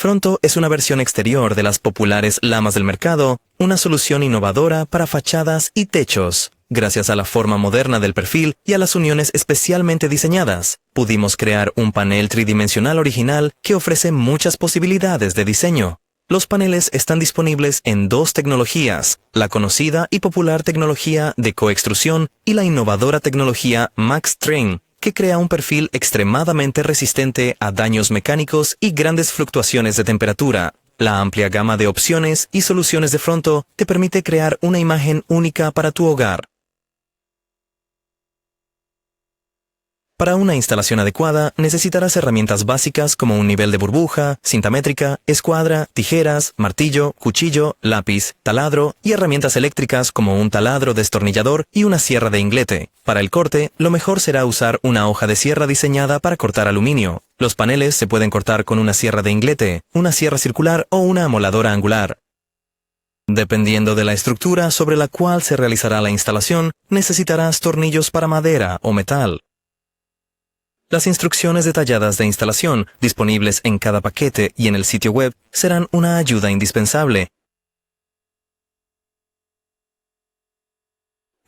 Fronto es una versión exterior de las populares lamas del mercado, una solución innovadora para fachadas y techos. Gracias a la forma moderna del perfil y a las uniones especialmente diseñadas, pudimos crear un panel tridimensional original que ofrece muchas posibilidades de diseño. Los paneles están disponibles en dos tecnologías, la conocida y popular tecnología de coextrusión y la innovadora tecnología MaxTrain, que crea un perfil extremadamente resistente a daños mecánicos y grandes fluctuaciones de temperatura. La amplia gama de opciones y soluciones de Fronto te permite crear una imagen única para tu hogar. Para una instalación adecuada, necesitarás herramientas básicas como un nivel de burbuja, cinta métrica, escuadra, tijeras, martillo, cuchillo, lápiz, taladro y herramientas eléctricas como un taladro destornillador y una sierra de inglete. Para el corte, lo mejor será usar una hoja de sierra diseñada para cortar aluminio. Los paneles se pueden cortar con una sierra de inglete, una sierra circular o una amoladora angular. Dependiendo de la estructura sobre la cual se realizará la instalación, necesitarás tornillos para madera o metal. Las instrucciones detalladas de instalación, disponibles en cada paquete y en el sitio web, serán una ayuda indispensable.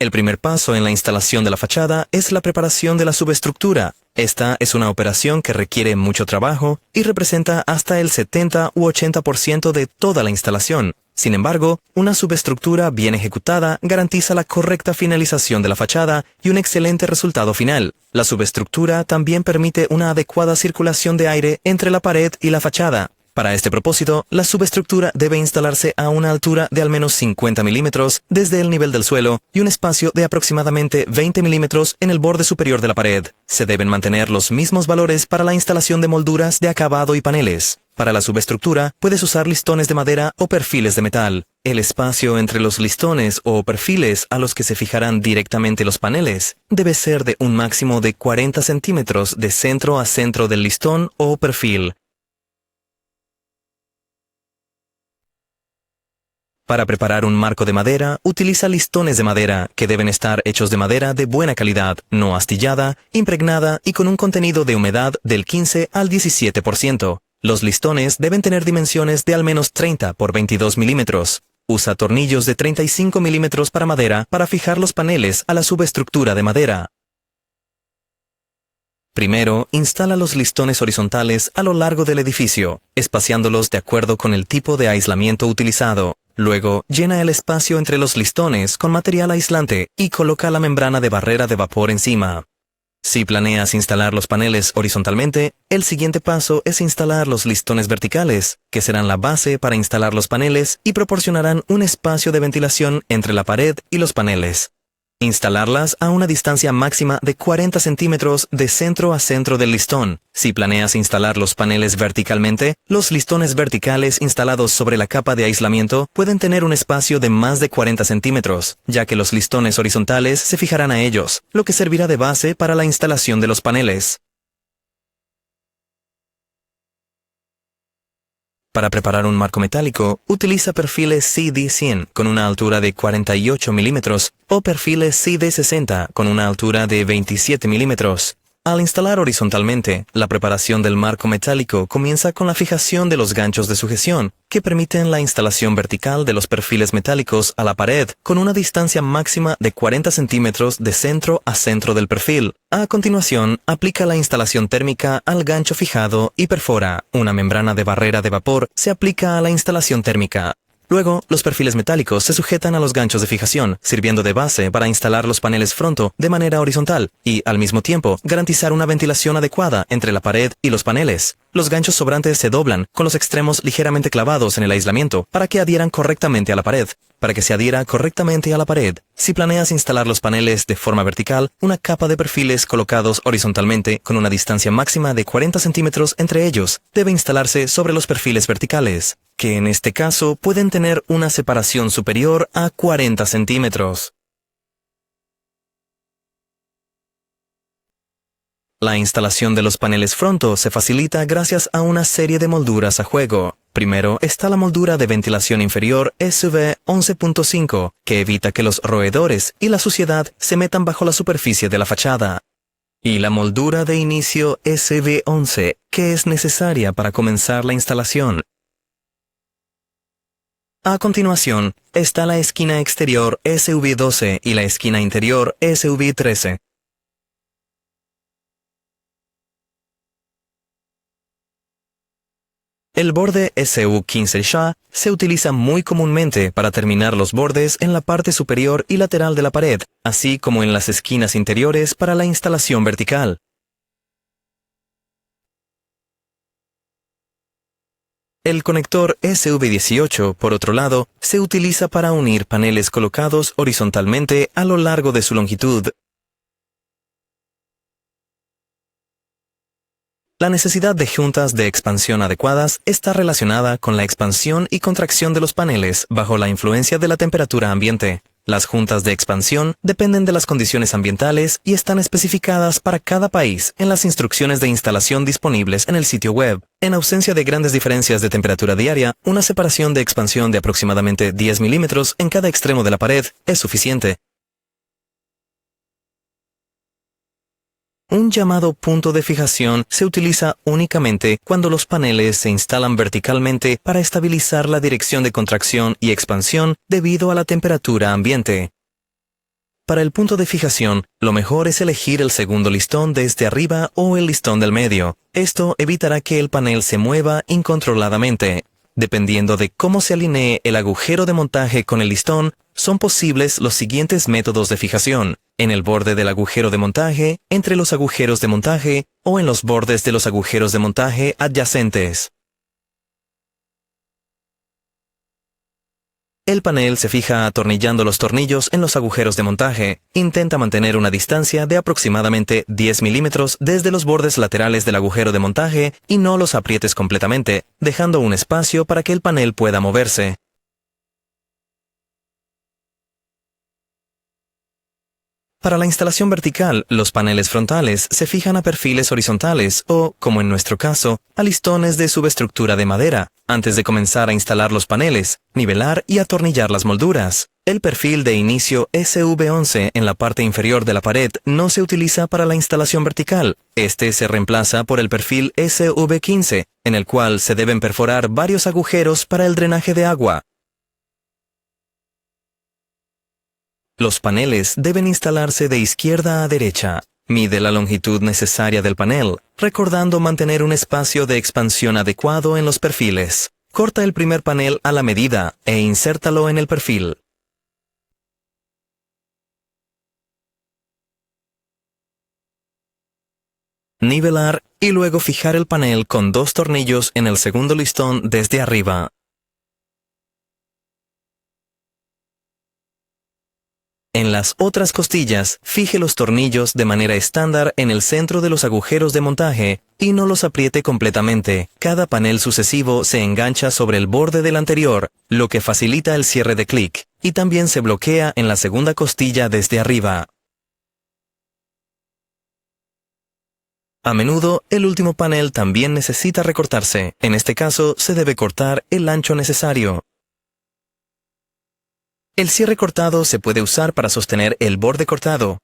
El primer paso en la instalación de la fachada es la preparación de la subestructura. Esta es una operación que requiere mucho trabajo y representa hasta el 70 u 80% de toda la instalación. Sin embargo, una subestructura bien ejecutada garantiza la correcta finalización de la fachada y un excelente resultado final. La subestructura también permite una adecuada circulación de aire entre la pared y la fachada. Para este propósito, la subestructura debe instalarse a una altura de al menos 50 milímetros desde el nivel del suelo y un espacio de aproximadamente 20 milímetros en el borde superior de la pared. Se deben mantener los mismos valores para la instalación de molduras de acabado y paneles. Para la subestructura, puedes usar listones de madera o perfiles de metal. El espacio entre los listones o perfiles a los que se fijarán directamente los paneles debe ser de un máximo de 40 centímetros de centro a centro del listón o perfil. Para preparar un marco de madera, utiliza listones de madera, que deben estar hechos de madera de buena calidad, no astillada, impregnada y con un contenido de humedad del 15 al 17%. Los listones deben tener dimensiones de al menos 30 por 22 milímetros. Usa tornillos de 35 milímetros para madera para fijar los paneles a la subestructura de madera. Primero, instala los listones horizontales a lo largo del edificio, espaciándolos de acuerdo con el tipo de aislamiento utilizado. Luego, llena el espacio entre los listones con material aislante y coloca la membrana de barrera de vapor encima. Si planeas instalar los paneles horizontalmente, el siguiente paso es instalar los listones verticales, que serán la base para instalar los paneles y proporcionarán un espacio de ventilación entre la pared y los paneles. Instalarlas a una distancia máxima de 40 centímetros de centro a centro del listón. Si planeas instalar los paneles verticalmente, los listones verticales instalados sobre la capa de aislamiento pueden tener un espacio de más de 40 centímetros, ya que los listones horizontales se fijarán a ellos, lo que servirá de base para la instalación de los paneles. Para preparar un marco metálico, utiliza perfiles CD100 con una altura de 48 milímetros o perfiles CD60 con una altura de 27 milímetros. Al instalar horizontalmente, la preparación del marco metálico comienza con la fijación de los ganchos de sujeción, que permiten la instalación vertical de los perfiles metálicos a la pared con una distancia máxima de 40 centímetros de centro a centro del perfil. A continuación, aplica la instalación térmica al gancho fijado y perfora. Una membrana de barrera de vapor se aplica a la instalación térmica. Luego, los perfiles metálicos se sujetan a los ganchos de fijación, sirviendo de base para instalar los paneles Fronto de manera horizontal y, al mismo tiempo, garantizar una ventilación adecuada entre la pared y los paneles. Los ganchos sobrantes se doblan, con los extremos ligeramente clavados en el aislamiento, para que adhieran correctamente a la pared. Para que se adhiera correctamente a la pared, si planeas instalar los paneles de forma vertical, una capa de perfiles colocados horizontalmente con una distancia máxima de 40 centímetros entre ellos debe instalarse sobre los perfiles verticales, que en este caso pueden tener una separación superior a 40 centímetros. La instalación de los paneles Fronto se facilita gracias a una serie de molduras a juego. Primero está la moldura de ventilación inferior SV 11.5, que evita que los roedores y la suciedad se metan bajo la superficie de la fachada. y la moldura de inicio SV11, que es necesaria para comenzar la instalación. A continuación, está la esquina exterior SV12 y la esquina interior SV13. El borde SU15 SHA se utiliza muy comúnmente para terminar los bordes en la parte superior y lateral de la pared, así como en las esquinas interiores para la instalación vertical. El conector SV18, por otro lado, se utiliza para unir paneles colocados horizontalmente a lo largo de su longitud. La necesidad de juntas de expansión adecuadas está relacionada con la expansión y contracción de los paneles bajo la influencia de la temperatura ambiente. Las juntas de expansión dependen de las condiciones ambientales y están especificadas para cada país en las instrucciones de instalación disponibles en el sitio web. En ausencia de grandes diferencias de temperatura diaria, una separación de expansión de aproximadamente 10 milímetros en cada extremo de la pared es suficiente. Un llamado punto de fijación se utiliza únicamente cuando los paneles se instalan verticalmente para estabilizar la dirección de contracción y expansión debido a la temperatura ambiente. Para el punto de fijación, lo mejor es elegir el segundo listón desde arriba o el listón del medio. Esto evitará que el panel se mueva incontroladamente. Dependiendo de cómo se alinee el agujero de montaje con el listón, son posibles los siguientes métodos de fijación: en el borde del agujero de montaje, entre los agujeros de montaje o en los bordes de los agujeros de montaje adyacentes. El panel se fija atornillando los tornillos en los agujeros de montaje. Intenta mantener una distancia de aproximadamente 10 milímetros desde los bordes laterales del agujero de montaje y no los aprietes completamente, dejando un espacio para que el panel pueda moverse. Para la instalación vertical, los paneles frontales se fijan a perfiles horizontales o, como en nuestro caso, a listones de subestructura de madera. Antes de comenzar a instalar los paneles, nivelar y atornillar las molduras. El perfil de inicio SV11 en la parte inferior de la pared no se utiliza para la instalación vertical. Este se reemplaza por el perfil SV15, en el cual se deben perforar varios agujeros para el drenaje de agua. Los paneles deben instalarse de izquierda a derecha. Mide la longitud necesaria del panel, recordando mantener un espacio de expansión adecuado en los perfiles. Corta el primer panel a la medida e insértalo en el perfil. Nivelar y luego fijar el panel con 2 tornillos en el segundo listón desde arriba. En las otras costillas, fije los tornillos de manera estándar en el centro de los agujeros de montaje y no los apriete completamente. Cada panel sucesivo se engancha sobre el borde del anterior, lo que facilita el cierre de clic, y también se bloquea en la segunda costilla desde arriba. A menudo, el último panel también necesita recortarse. En este caso, se debe cortar el ancho necesario. El cierre cortado se puede usar para sostener el borde cortado.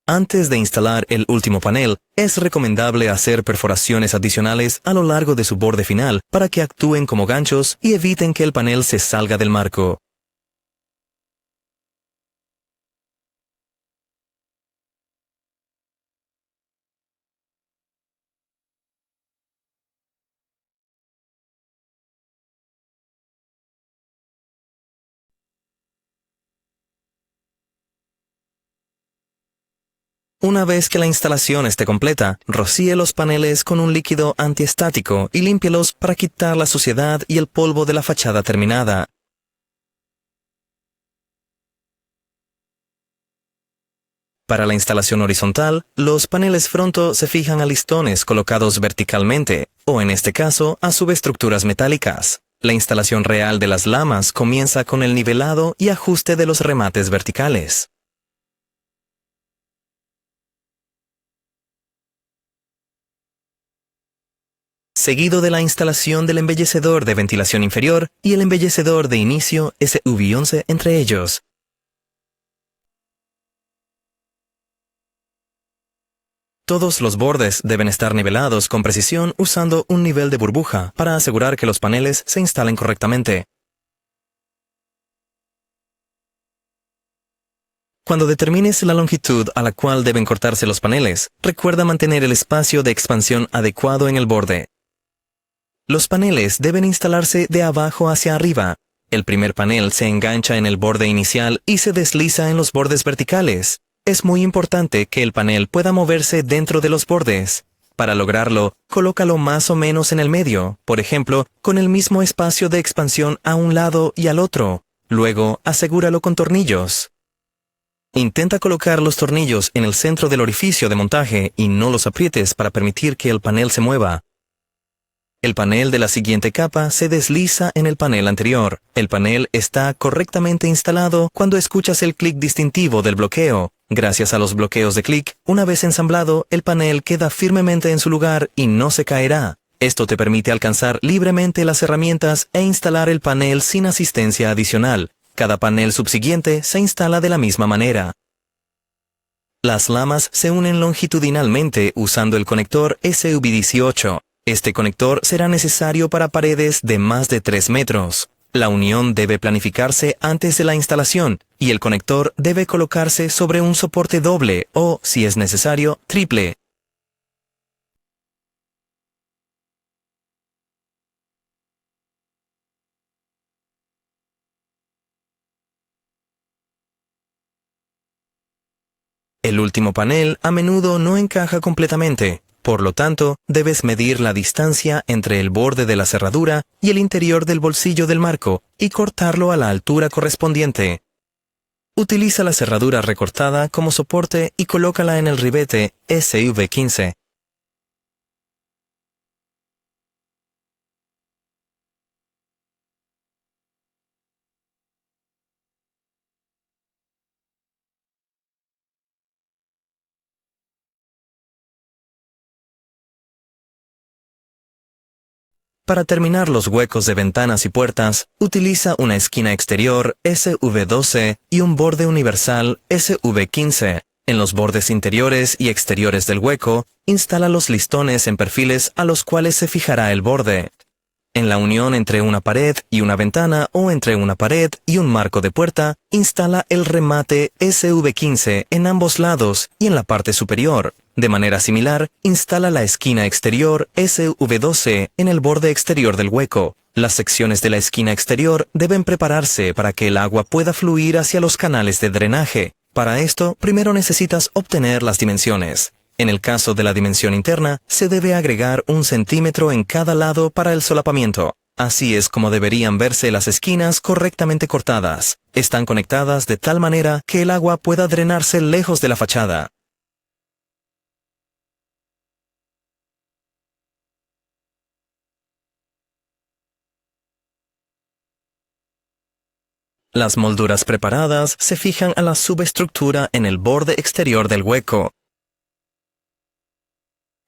Antes de instalar el último panel, es recomendable hacer perforaciones adicionales a lo largo de su borde final para que actúen como ganchos y eviten que el panel se salga del marco. Una vez que la instalación esté completa, rocíe los paneles con un líquido antiestático y límpielos para quitar la suciedad y el polvo de la fachada terminada. Para la instalación horizontal, los paneles fronto se fijan a listones colocados verticalmente, o en este caso, a subestructuras metálicas. La instalación real de las lamas comienza con el nivelado y ajuste de los remates verticales. Seguido de la instalación del embellecedor de ventilación inferior y el embellecedor de inicio SUV11 entre ellos. Todos los bordes deben estar nivelados con precisión usando un nivel de burbuja para asegurar que los paneles se instalen correctamente. Cuando determines la longitud a la cual deben cortarse los paneles, recuerda mantener el espacio de expansión adecuado en el borde. Los paneles deben instalarse de abajo hacia arriba. El primer panel se engancha en el borde inicial y se desliza en los bordes verticales. Es muy importante que el panel pueda moverse dentro de los bordes. Para lograrlo, colócalo más o menos en el medio, por ejemplo, con el mismo espacio de expansión a un lado y al otro. Luego, asegúralo con tornillos. Intenta colocar los tornillos en el centro del orificio de montaje y no los aprietes para permitir que el panel se mueva. El panel de la siguiente capa se desliza en el panel anterior. El panel está correctamente instalado cuando escuchas el clic distintivo del bloqueo. Gracias a los bloqueos de clic, una vez ensamblado, el panel queda firmemente en su lugar y no se caerá. Esto te permite alcanzar libremente las herramientas e instalar el panel sin asistencia adicional. Cada panel subsiguiente se instala de la misma manera. Las lamas se unen longitudinalmente usando el conector SUV18. Este conector será necesario para paredes de más de 3 metros. La unión debe planificarse antes de la instalación y el conector debe colocarse sobre un soporte doble o, si es necesario, triple. El último panel a menudo no encaja completamente. Por lo tanto, debes medir la distancia entre el borde de la cerradura y el interior del bolsillo del marco y cortarlo a la altura correspondiente. Utiliza la cerradura recortada como soporte y colócala en el ribete SV15. Para terminar los huecos de ventanas y puertas, utiliza una esquina exterior SV12 y un borde universal SV15. En los bordes interiores y exteriores del hueco, instala los listones en perfiles a los cuales se fijará el borde. En la unión entre una pared y una ventana o entre una pared y un marco de puerta, instala el remate SV15 en ambos lados y en la parte superior. De manera similar, instala la esquina exterior SV12 en el borde exterior del hueco. Las secciones de la esquina exterior deben prepararse para que el agua pueda fluir hacia los canales de drenaje. Para esto, primero necesitas obtener las dimensiones. En el caso de la dimensión interna, se debe agregar 1 centímetro en cada lado para el solapamiento. Así es como deberían verse las esquinas correctamente cortadas. Están conectadas de tal manera que el agua pueda drenarse lejos de la fachada. Las molduras preparadas se fijan a la subestructura en el borde exterior del hueco.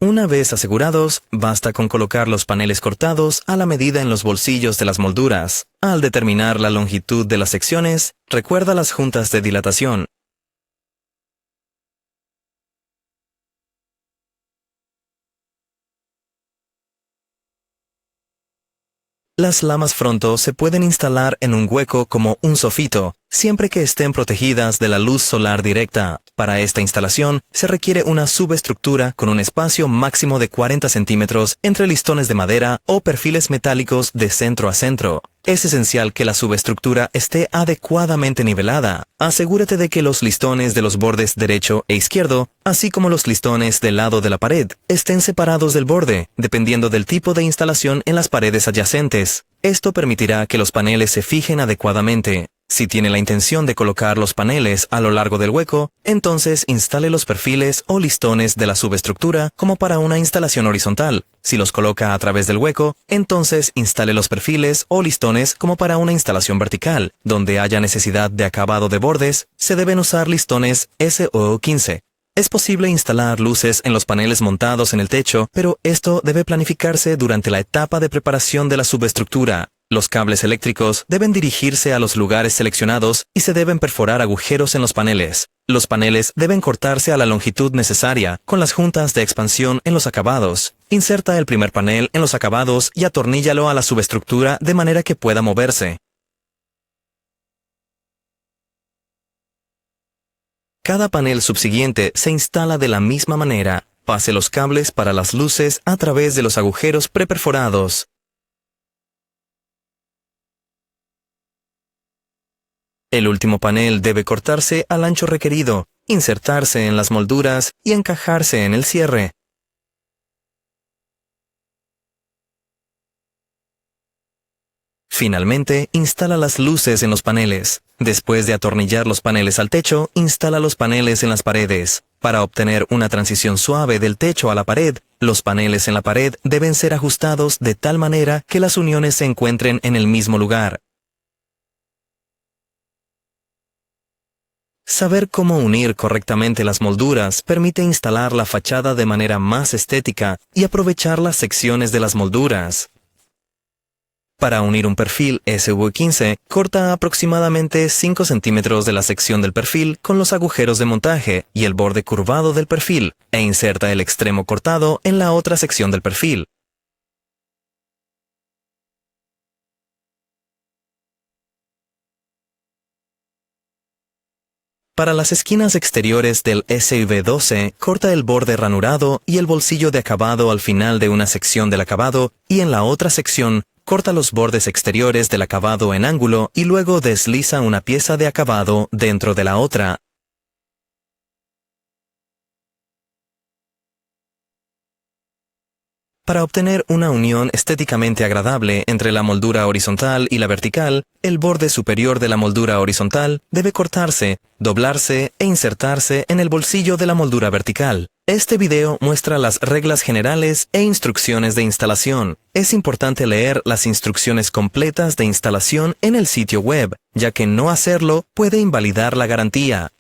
Una vez asegurados, basta con colocar los paneles cortados a la medida en los bolsillos de las molduras. Al determinar la longitud de las secciones, recuerda las juntas de dilatación. Las lamas fronto se pueden instalar en un hueco como un sofito, siempre que estén protegidas de la luz solar directa. Para esta instalación, se requiere una subestructura con un espacio máximo de 40 centímetros entre listones de madera o perfiles metálicos de centro a centro. Es esencial que la subestructura esté adecuadamente nivelada. Asegúrate de que los listones de los bordes derecho e izquierdo, así como los listones del lado de la pared, estén separados del borde, dependiendo del tipo de instalación en las paredes adyacentes. Esto permitirá que los paneles se fijen adecuadamente. Si tiene la intención de colocar los paneles a lo largo del hueco, entonces instale los perfiles o listones de la subestructura como para una instalación horizontal. Si los coloca a través del hueco, entonces instale los perfiles o listones como para una instalación vertical. Donde haya necesidad de acabado de bordes, se deben usar listones SO15. Es posible instalar luces en los paneles montados en el techo, pero esto debe planificarse durante la etapa de preparación de la subestructura. Los cables eléctricos deben dirigirse a los lugares seleccionados y se deben perforar agujeros en los paneles. Los paneles deben cortarse a la longitud necesaria, con las juntas de expansión en los acabados. Inserta el primer panel en los acabados y atorníllalo a la subestructura de manera que pueda moverse. Cada panel subsiguiente se instala de la misma manera. Pase los cables para las luces a través de los agujeros preperforados. El último panel debe cortarse al ancho requerido, insertarse en las molduras y encajarse en el cierre. Finalmente, instala las luces en los paneles. Después de atornillar los paneles al techo, instala los paneles en las paredes. Para obtener una transición suave del techo a la pared, los paneles en la pared deben ser ajustados de tal manera que las uniones se encuentren en el mismo lugar. Saber cómo unir correctamente las molduras permite instalar la fachada de manera más estética y aprovechar las secciones de las molduras. Para unir un perfil SV15, corta aproximadamente 5 centímetros de la sección del perfil con los agujeros de montaje y el borde curvado del perfil, e inserta el extremo cortado en la otra sección del perfil. Para las esquinas exteriores del SV12, corta el borde ranurado y el bolsillo de acabado al final de una sección del acabado, y en la otra sección, corta los bordes exteriores del acabado en ángulo y luego desliza una pieza de acabado dentro de la otra. Para obtener una unión estéticamente agradable entre la moldura horizontal y la vertical, el borde superior de la moldura horizontal debe cortarse, doblarse e insertarse en el bolsillo de la moldura vertical. Este video muestra las reglas generales e instrucciones de instalación. Es importante leer las instrucciones completas de instalación en el sitio web, ya que no hacerlo puede invalidar la garantía.